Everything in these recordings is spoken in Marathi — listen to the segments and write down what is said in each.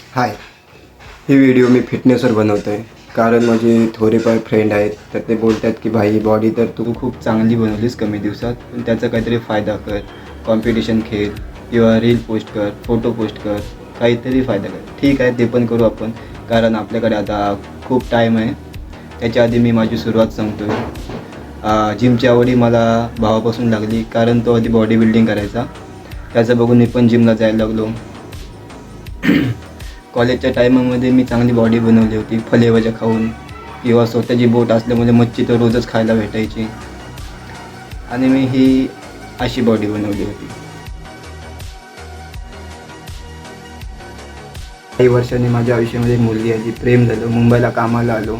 हाय, ही व्हिडिओ मी फिटनेसवर बनवतो आहे. कारण माझे थोडेफार फ्रेंड आहेत, तर ते बोलतात की भाई बॉडी तर तू खूप चांगली बनवलीस कमी दिवसात, पण त्याचा काहीतरी फायदा कर, कॉम्पिटिशन खेळ किंवा रील पोस्ट कर, फोटो पोस्ट कर, काहीतरी फायदा कर. ठीक आहे, ते पण करू आपण, कारण आपल्याकडे आता खूप टाईम आहे. त्याच्या आधी मी माझी सुरुवात सांगतो आहे. जिमची आवडी मला भावापासून लागली, कारण तो आधी बॉडी बिल्डिंग करायचा. त्याचं बघून मी पण जिमला जायला लागलो. कॉलेजच्या टायमामध्ये मी चांगली बॉडी बनवली होती, फलेभाज्या खाऊन किंवा स्वतःची बोट असल्यामुळे मच्छी तर रोजच खायला भेटायची आणि मी ही अशी बॉडी बनवली होती. काही वर्षांनी माझ्या आयुष्यामध्ये एक मुलगी आली, प्रेम झालं, मुंबईला कामाला आलो.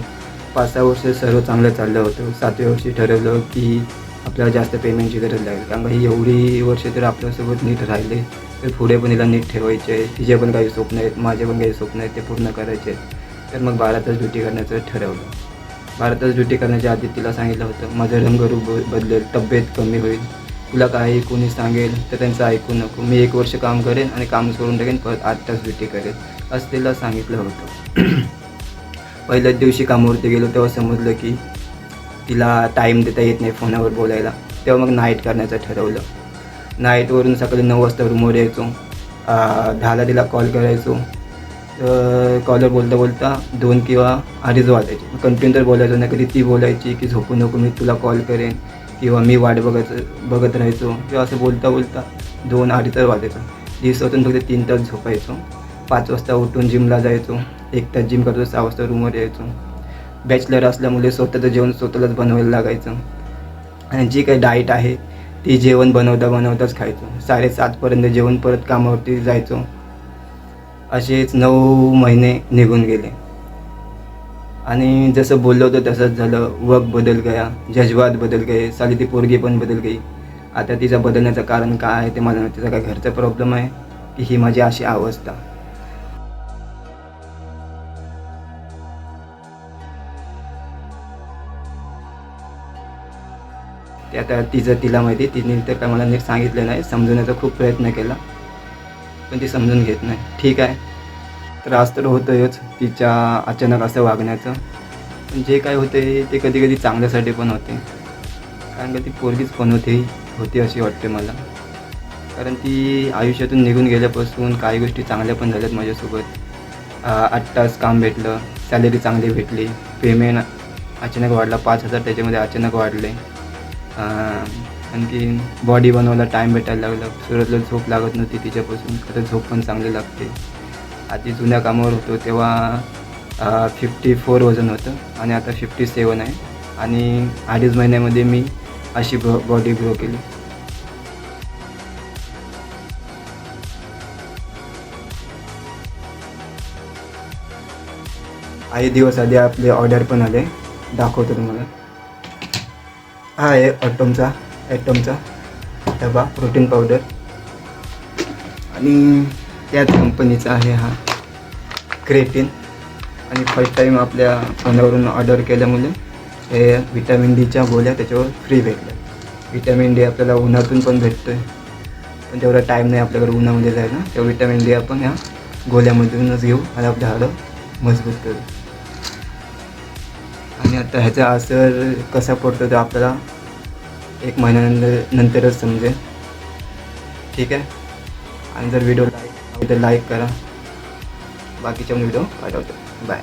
5-6 वर्ष सर्व चांगलं चाललं होतं. 7व्या वर्षी ठरवलं की आपल्याला जास्त पेमेंटची गरज लागेल, कारण का ही एवढी वर्ष तर आपल्यासोबत नीट राहिले तर पुढे पण हिला नीट ठेवायचे आहे. तिचे पण काही स्वप्न आहेत, माझे पण काही स्वप्न आहेत, ते पूर्ण करायचे आहेत. तर मग 12 तास ड्युटी करण्याचं ठरवलं. 12 तास ड्युटी करण्याच्या आधी तिला सांगितलं होतं, माझं रंगरूप बदलेल, तब्येत कमी होईल, तुला काही कोणी सांगेल तर त्यांचं ऐकू नको. मी 1 वर्ष काम करेन आणि काम सोडून टाकेन, परत 8 तास ड्युटी करेन, असं तिला सांगितलं होतं. पहिल्याच दिवशी कामावरती गेलो तेव्हा समजलं की तिला टाईम देता येत नाही फोनावर बोलायला. तेव्हा मग नाईट करण्याचं ठरवलं. नाईटवरून सकाळी 9 वाजता रूमवर यायचो. 10ला तिला कॉल करायचो. कॉलवर बोलता बोलता 2 किंवा 2:30 वाजायचे. कंटिन्यू तर बोलायचो नाही. कधी ती बोलायची की झोपू नको, मी तुला कॉल करेन, किंवा मी वाट बघत राहायचो, किंवा असं बोलता बोलता 2-2:30 वाजायचं. दिवसातून फक्त 3 तास झोपायचो. 5 वाजता उठून जिमला जायचो. 1 तास जिम करतो, 6 वाजता रूमवर यायचो. बॅचलर असल्यामुळे स्वतःचं जेवण स्वतःलाच बनवायला लागायचं. आणि जी काही डाएट आहे ती जेवण बनवताच खायचो. 7:30पर्यंत जेवण, परत कामावरती जायचो. असेच 9 महिने निघून गेले आणि जसं बोललो होतं तसंच झालं. वक्त बदल गया, जज्बात बदल गए. साली ती पोरगी पण बदल गई. आता तिचं बदलण्याचं कारण काय आहे ते मला माहिती. तिचा काय घरचा प्रॉब्लेम आहे की ही माझी अशी अवस्था. ते आता तिला माहिती. तिने तर काय मला नीट सांगितलं नाही. समजवण्याचा खूप प्रयत्न केला, पण ती समजून घेत नाही. ठीक आहे, त्रास तर होतोच तिच्या अचानक असं वागण्याचं, पण जे काय होते ते कधी कधी चांगल्यासाठी पण होते. कारण का ती पोरगीच पण होती अशी वाटते मला. कारण ती आयुष्यातून निघून गेल्यापासून काही गोष्टी चांगल्या पण झाल्यात माझ्यासोबत. 8 तास काम भेटलं, सॅलरी चांगली भेटली, पेमेंट अचानक वाढला, 5,000 त्याच्यामध्ये अचानक वाढले. आणखी बॉडी बनवायला टाईम भेटायला लागला. सुरुवातीला झोप लागत नव्हती तिच्यापासून, आता झोप पण चांगली लागते. आधी जुन्या कामावर होतो तेव्हा 54 वजन होतं आणि आता 57 आहे. आणि 2.5 महिन्यामध्ये मी अशी बॉडी ग्रो केली. काही दिवस आधी आपले ऑर्डर पण आले, दाखवतो तुम्हाला. हा आहे ॲटमचा डबा, प्रोटीन पावडर, आणि त्याच कंपनीचा आहे हा क्रेटिन. आणि फर्स्ट टाईम आपल्या फोनवरून ऑर्डर केल्यामुळे हे व्हिटॅमिन डीच्या गोळ्या त्याच्यावर फ्री भेटल्या. व्हिटॅमिन डी आपल्याला उन्हातून पण भेटतो आहे, पण तेवढा टाईम नाही आपल्याकडे उन्हामध्ये जायला. तेव्हा व्हिटॅमिन डी आपण ह्या गोळ्यामधूनच घेऊ आणि आपलं हाडं मजबूत करू. आणि आता ह्याचा असर कसा पडतो ते आपल्याला 1 महिन्यानंतरच समजेल. ठीक आहे. आणि जर व्हिडिओ लाईक तर लाईक करा. बाकीच्या व्हिडिओ पाठवतो. बाय.